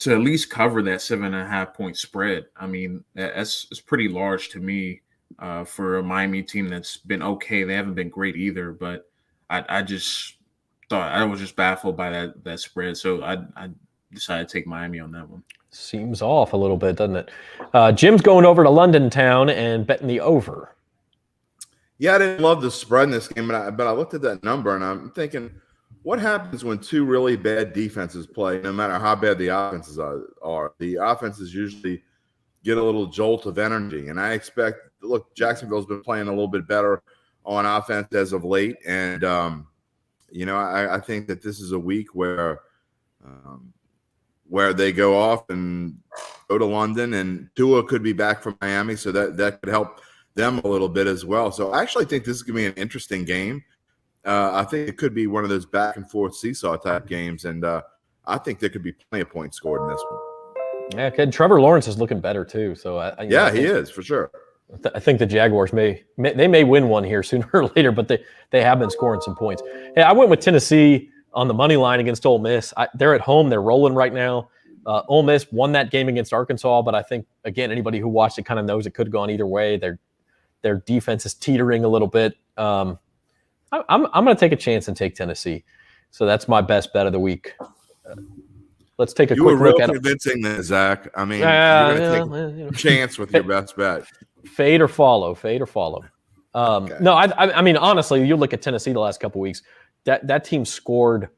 at least cover that 7.5 point spread. I mean, it's pretty large to me for a Miami team that's been okay. They haven't been great either, but I just thought I was just baffled by that spread. So I decided to take Miami on that one. Seems off a little bit, doesn't it? Jim's going over to London town and betting the over. Yeah, I didn't love the spread in this game, but I looked at that number and I'm thinking, what happens when 2 really bad defenses play, no matter how bad the offenses are? The offenses usually get a little jolt of energy. And I expect, look, Jacksonville's been playing a little bit better on offense as of late. And, I think that this is a week where they go off and go to London, and Tua could be back from Miami, so that could help them a little bit as well. So I actually think this is going to be an interesting game. I think it could be one of those back and forth seesaw type games, and I think there could be plenty of points scored in this one. Yeah, and Trevor Lawrence is looking better too. So he is for sure. I think the Jaguars may win one here sooner or later, but they have been scoring some points. Hey, I went with Tennessee on the money line against Ole Miss. They're at home. They're rolling right now. Ole Miss won that game against Arkansas, but I think, again, anybody who watched it kind of knows it could have gone either way. Their defense is teetering a little bit. I'm going to take a chance and take Tennessee. So that's my best bet of the week. Let's take a quick look at it. You were real convincing there, Zach. I mean, you're going to take a chance with your best bet. Fade or follow. Okay. No, I mean, honestly, you look at Tennessee the last couple of weeks, that team scored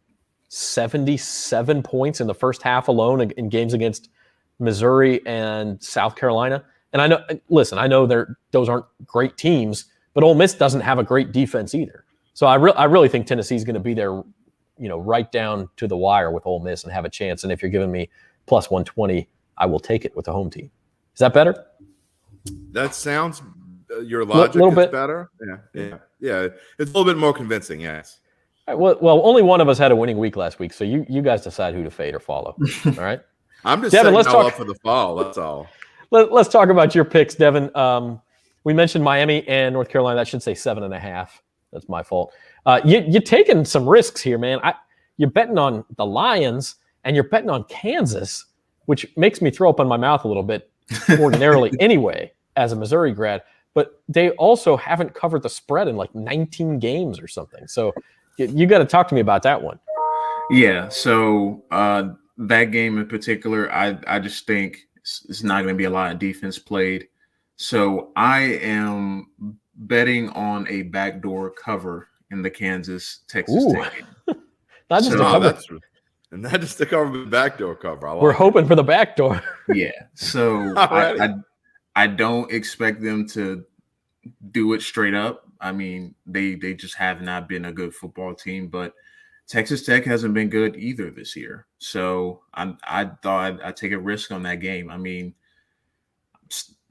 77 points in the first half alone in games against Missouri and South Carolina. And I know those aren't great teams, but Ole Miss doesn't have a great defense either. So I really think Tennessee's going to be there, right down to the wire with Ole Miss and have a chance. And if you're giving me plus 120, I will take it with the home team. Is that better? That sounds your logic little is bit better. Yeah. It's a little bit more convincing. Yes. All right, well, only one of us had a winning week last week, so you guys decide who to fade or follow. All right. I'm just Devin, setting up for the fall. That's all. Let's talk about your picks, Devin. We mentioned Miami and North Carolina. That should say 7.5. That's my fault. You're taking some risks here, man. You're betting on the Lions and you're betting on Kansas, which makes me throw up in my mouth a little bit ordinarily anyway as a Missouri grad. But they also haven't covered the spread in like 19 games or something. So you got to talk to me about that one. Yeah. So that game in particular, I just think it's not going to be a lot of defense played. So I am betting on a backdoor cover in the Kansas-Texas Tech game. Not just a cover. And not just to cover the backdoor cover. We're hoping for the backdoor. Yeah. So I don't expect them to do it straight up. I mean, they just have not been a good football team, but Texas Tech hasn't been good either this year. So I thought I'd take a risk on that game. I mean,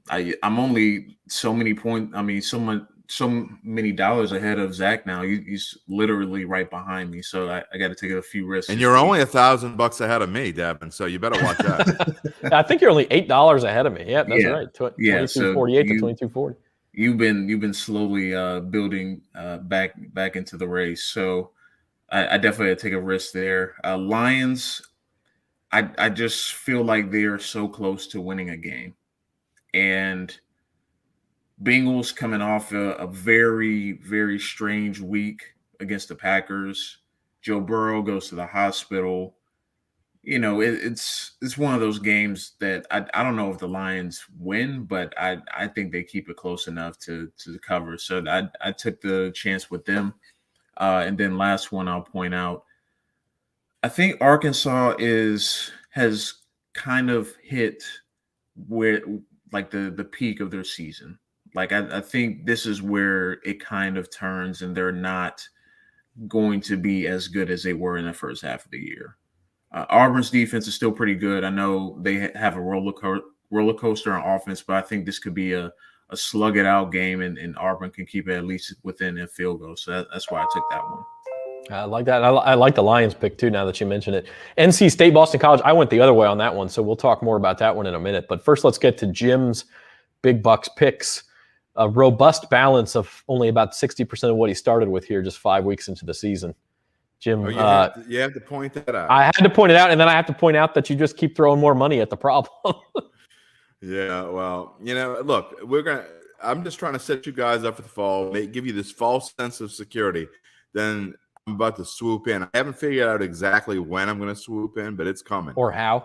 I'm only so many points. I mean, so many dollars ahead of Zach now. He's literally right behind me. So I got to take a few risks. And you're only $1,000 ahead of me, Devin. So you better watch that. I think you're only $8 ahead of me. Yeah, that's right. 22.48 to 22.40. you've been slowly building back into the race. So I definitely take a risk there. Lions, I just feel like they are so close to winning a game, and Bengals coming off a very, very strange week against the Packers. Joe Burrow goes to the hospital. It's one of those games that I don't know if the Lions win, but I think they keep it close enough to cover. So I took the chance with them. And then last one I'll point out, I think Arkansas has kind of hit where like the peak of their season. Like I think this is where it kind of turns, and they're not going to be as good as they were in the first half of the year. Auburn's defense is still pretty good. I know they have a roller coaster on offense, but I think this could be a slug it out game, and Auburn can keep it at least within a field goal. So that's why I took that one. I like that. I like the Lions pick too, now that you mention it. NC State, Boston College, I went the other way on that one, so we'll talk more about that one in a minute. But first, let's get to Jim's Big Bucks picks. A robust balance of only about 60% of what he started with here just 5 weeks into the season. Jim, you have to point that out. I had to point it out, and then I have to point out that you just keep throwing more money at the problem. Yeah, well, look, I'm just trying to set you guys up for the fall, give you this false sense of security. Then I'm about to swoop in. I haven't figured out exactly when I'm going to swoop in, but it's coming. Or how.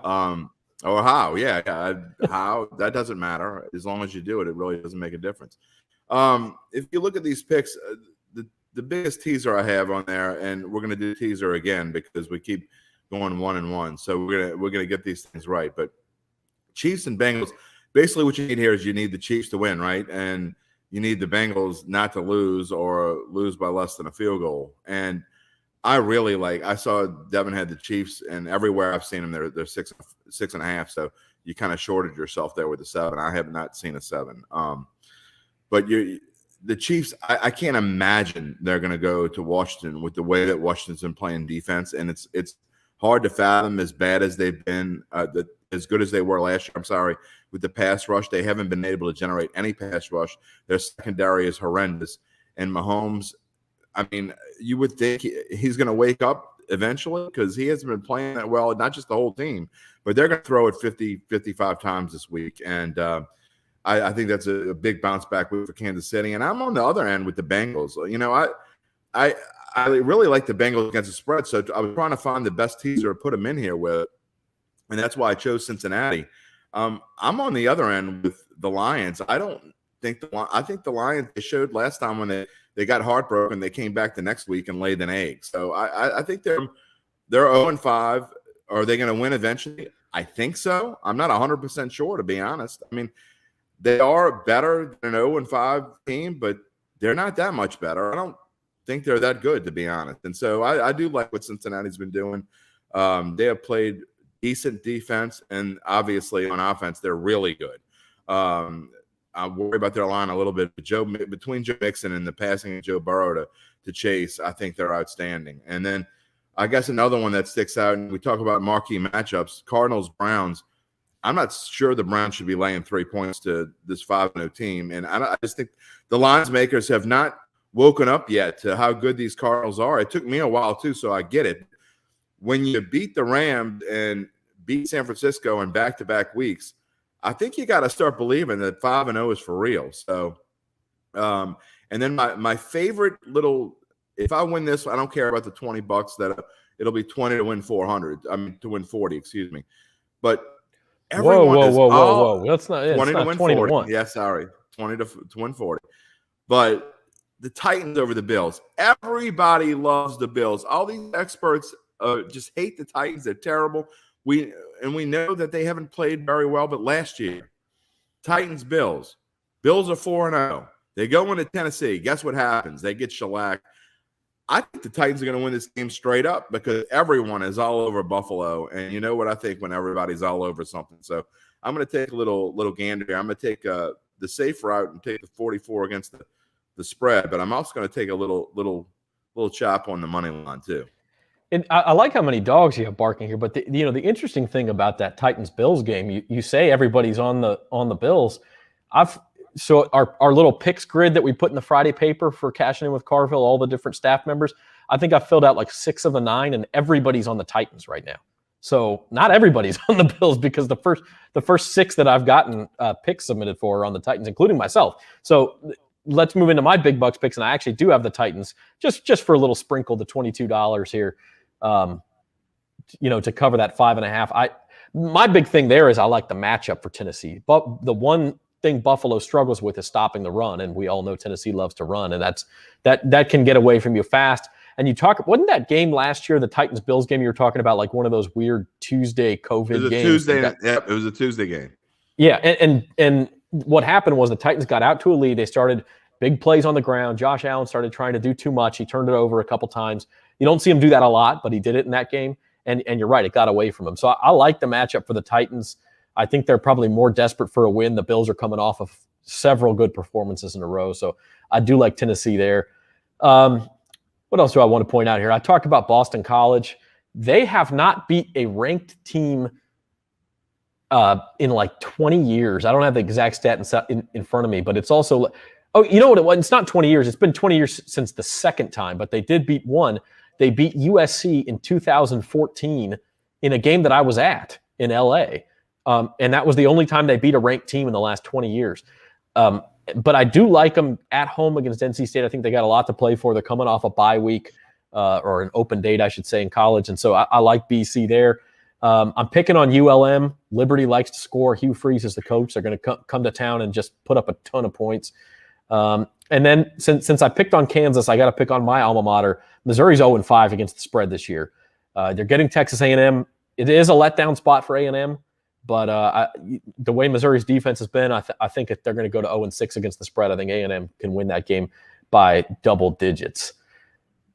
Yeah. How, that doesn't matter. As long as you do it, it really doesn't make a difference. If you look at these picks, the biggest teaser I have on there, and we're going to do teaser again because we keep going 1-1. So we're going to get these things right. But Chiefs and Bengals, basically what you need here is you need the Chiefs to win, right? And you need the Bengals not to lose or lose by less than a field goal. And I really I saw Devin had the Chiefs, and everywhere I've seen them, they're 6.5. So you kind of shorted yourself there with the 7. I have not seen a 7. But the Chiefs, I can't imagine they're going to go to Washington with the way that Washington's been playing defense, and it's hard to fathom as bad as they've been, as good as they were last year. I'm sorry, with the pass rush, they haven't been able to generate any pass rush. Their secondary is horrendous, and Mahomes, I mean, you would think he's going to wake up eventually because he hasn't been playing that well, not just the whole team, but they're going to throw it 50, 55 times this week, and I think that's a big bounce back for Kansas City. And I'm on the other end with the Bengals. I really like the Bengals against the spread. So I was trying to find the best teaser to put them in here with, and that's why I chose Cincinnati. I'm on the other end with the Lions. I think the Lions, they showed last time when they got heartbroken, they came back the next week and laid an egg. So I think they're 0-5. Are they going to win eventually? I think so. I'm not 100% sure, to be honest. I mean, they are better than an 0-5 team, but they're not that much better. I don't think they're that good, to be honest. And so I do like what Cincinnati's been doing. They have played decent defense, and obviously on offense, they're really good. I worry about their line a little bit. Between Joe Mixon and the passing of Joe Burrow to Chase, I think they're outstanding. And then I guess another one that sticks out, and we talk about marquee matchups, Cardinals Browns. I'm not sure the Browns should be laying 3 points to this 5-0 team. And I just think the lines makers have not woken up yet to how good these Cardinals are. It took me a while too, so I get it. When you beat the Rams and beat San Francisco in back-to-back weeks, I think you got to start believing that 5-0 is for real. So, and then my favorite little, if I win this, I don't care about the $20 that it'll be 20 to win 400. I mean, to win 40, excuse me. But whoa. That's not 20 to win 20 40. to 1. Yeah, sorry. 20 to win 40. But the Titans over the Bills. Everybody loves the Bills. All these experts just hate the Titans. They're terrible. We know that they haven't played very well, but last year, Titans, Bills are 4-0. They go into Tennessee. Guess what happens? They get shellacked. I think the Titans are going to win this game straight up because everyone is all over Buffalo. And you know what I think when everybody's all over something. So I'm going to take a little gander here. I'm going to take the safe route and take the 44 against the spread. But I'm also going to take a little chop on the money line too. And I like how many dogs you have barking here. But the interesting thing about that Titans-Bills game, you say everybody's on the Bills. so our little picks grid that we put in the Friday paper for Cashin with Carville, all the different staff members, I think I filled out like 6 of the 9, and everybody's on the Titans right now. So not everybody's on the Bills, because the first 6 that I've gotten picks submitted for are on the Titans, including myself. So let's move into my big bucks picks, and I actually do have the Titans just for a little sprinkle, the $22 here, to cover that 5.5. My big thing there is I like the matchup for Tennessee, but the one thing Buffalo struggles with is stopping the run, and we all know Tennessee loves to run, and that can get away from you fast. And wasn't that game last year, the Titans-Bills game, you were talking about, like one of those weird Tuesday COVID games? It was a Tuesday game. Yeah, and what happened was the Titans got out to a lead. They started big plays on the ground. Josh Allen started trying to do too much. He turned it over a couple times. You don't see him do that a lot, but he did it in that game. And you're right, it got away from him. So I like the matchup for the Titans. I think they're probably more desperate for a win. The Bills are coming off of several good performances in a row. So I do like Tennessee there. What else do I want to point out here? I talked about Boston College. They have not beat a ranked team in like 20 years. I don't have the exact stat in front of me, but it's also – oh, you know what it was? It's not 20 years. It's been 20 years since the second time, but they did beat one. They beat USC in 2014 in a game that I was at in L.A., and that was the only time they beat a ranked team in the last 20 years. But I do like them at home against NC State. I think they got a lot to play for. They're coming off a bye week or an open date, I should say, in college. And so I like BC there. I'm picking on ULM. Liberty likes to score. Hugh Freeze is the coach. They're going to come to town and just put up a ton of points. And then since I picked on Kansas, I got to pick on my alma mater. Missouri's 0-5 against the spread this year. They're getting Texas A&M. It is a letdown spot for A&M. But the way Missouri's defense has been, I think if they're going to go to 0-6 against the spread, I think A&M can win that game by double digits.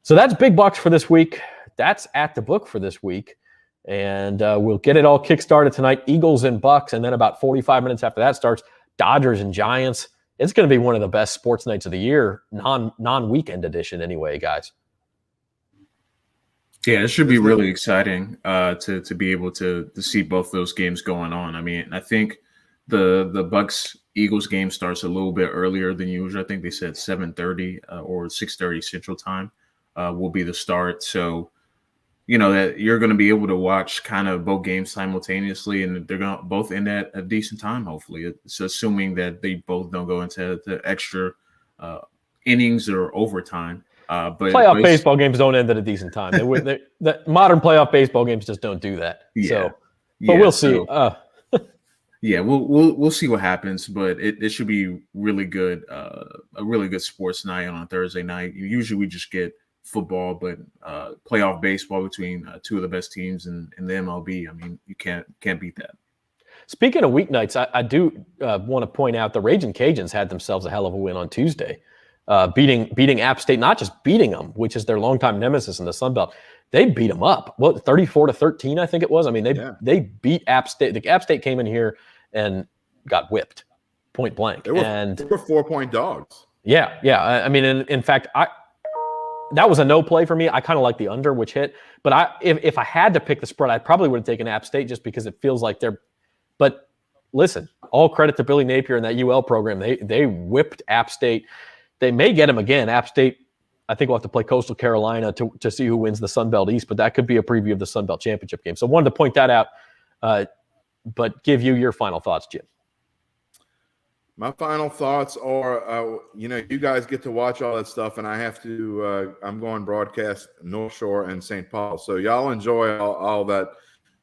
So that's big bucks for this week. That's at the book for this week. And we'll get it all kick-started tonight. Eagles and Bucks, and then about 45 minutes after that starts, Dodgers and Giants. It's going to be one of the best sports nights of the year, non-weekend edition anyway, guys. Yeah, it should be really exciting to be able to see both those games going on. I mean, I think the Bucks-Eagles game starts a little bit earlier than usual. I think they said 7:30 or 6:30 Central Time will be the start. So, that you're going to be able to watch kind of both games simultaneously, and they're going to both end at a decent time, hopefully. It's assuming that they both don't go into the extra innings or overtime. But playoff baseball games don't end at a decent time. The modern playoff baseball games just don't do that. Yeah, but we'll see. Yeah, we'll see what happens. But it should be really good. A really good sports night on a Thursday night. Usually we just get football, but playoff baseball between two of the best teams in the MLB. I mean, you can't beat that. Speaking of weeknights, I do want to point out the Ragin' Cajuns had themselves a hell of a win on Tuesday. Beating App State, not just beating them, which is their longtime nemesis in the Sun Belt. They beat them up. 34-13, I think it was. I mean, they beat App State. The App State came in here and got whipped, point blank. They were 4-point dogs. Yeah. I mean, in fact, that was a no play for me. I kind of like the under, which hit. But if I had to pick the spread, I probably would have taken App State just because it feels like they're. But listen, all credit to Billy Napier and that UL program. They whipped App State. They may get him again. App State, I think we'll have to play Coastal Carolina to see who wins the Sun Belt East, but that could be a preview of the Sun Belt Championship game. So wanted to point that out, but give you your final thoughts, Jim. My final thoughts are, you guys get to watch all that stuff, and I have to I'm going broadcast North Shore and St. Paul. So y'all enjoy all that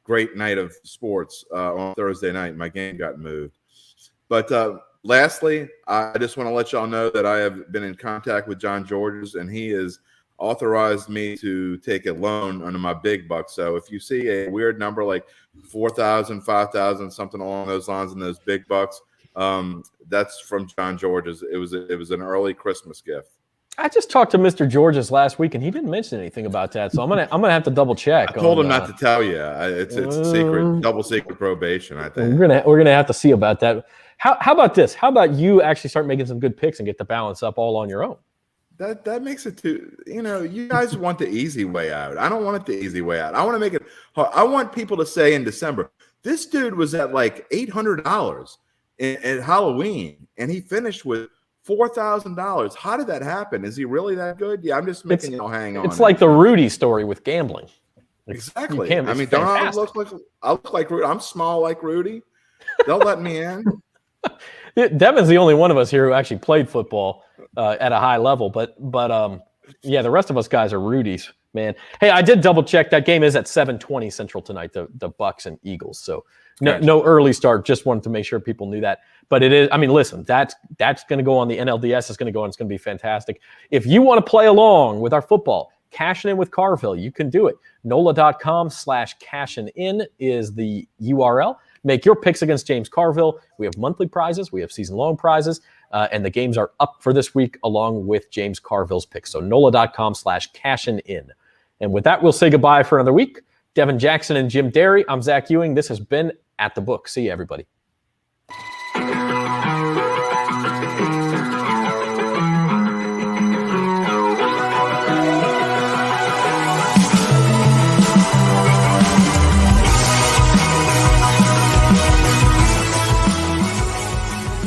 great night of sports on Thursday night. My game got moved. But lastly, I just want to let y'all know that I have been in contact with John Georges, and he has authorized me to take a loan under my big bucks. So if you see a weird number like 4,000, 5,000, something along those lines in those big bucks, that's from John Georges. It was an early Christmas gift. I just talked to Mr. Georges last week, and he didn't mention anything about that. So I'm gonna have to double check. I told him not to tell you. It's secret, double secret probation. I think we're gonna have to see about that. How about this? How about you actually start making some good picks and get the balance up all on your own? That makes it too. You guys want the easy way out. I don't want it the easy way out. I want to make it hard. I want people to say in December, this dude was at like $800. at Halloween, and he finished with $4,000. How did that happen? Is he really that good? Yeah, I'm just making hang on. It's like the Rudy story with gambling. Exactly. I mean, don't I look like Rudy? I'm small like Rudy. They'll let me in. Devin's the only one of us here who actually played football at a high level, but yeah, the rest of us guys are Rudies, man. Hey, I did double check. That game is at 7:20 Central tonight, the Bucks and Eagles. So no early start. Just wanted to make sure people knew that. But it is. I mean, listen, that's going to go on the NLDS. It's going to go on. It's going to be fantastic. If you want to play along with our football, Cashin in with Carville, you can do it. NOLA.com/cashin is the URL. Make your picks against James Carville. We have monthly prizes. We have season-long prizes. And the games are up for this week along with James Carville's picks. So NOLA.com/cashin. And with that, we'll say goodbye for another week. Devin Jackson and Jim Derry. I'm Zach Ewing. This has been At the Book. See you, everybody.